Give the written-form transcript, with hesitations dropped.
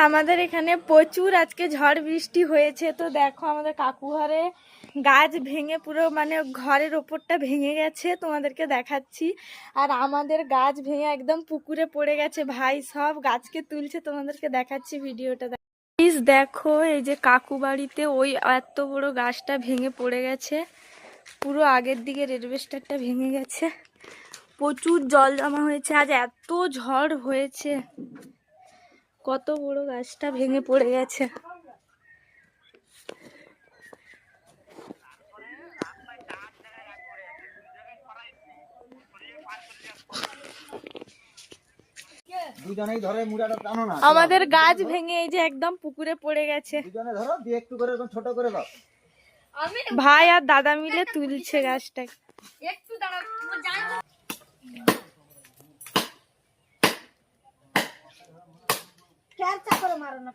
আমাদের এখানে প্রচুর আজকে ঝড় বৃষ্টি হয়েছে। তো দেখো আমাদের কাকু ঘরে গাছ ভেঙে পুরো মানে ঘরের ওপরটা ভেঙে গেছে, তোমাদেরকে দেখাচ্ছি। আর আমাদের গাছ ভেঙে একদম পুকুরে পড়ে গেছে। ভাই সব গাছকে তুলছে, তোমাদেরকে দেখাচ্ছি ভিডিওটা। প্লিজ দেখো, এই যে কাকু বাড়িতে ওই এত বড় গাছটা ভেঙে পড়ে গেছে, পুরো আগের দিকে রেডভেস্টারটা ভেঙে গেছে। প্রচুর জল জমা হয়েছে, আজ এত ঝড় হয়েছে, কত বড় গাছটা ভেঙে পড়ে গেছে। আমাদের গাছ ভেঙে এই যে একদম পুকুরে পড়ে গেছে। ভাই আর দাদা মিলে তুলছে গাছটাকে। একটু দাঁড়াও, মারো না।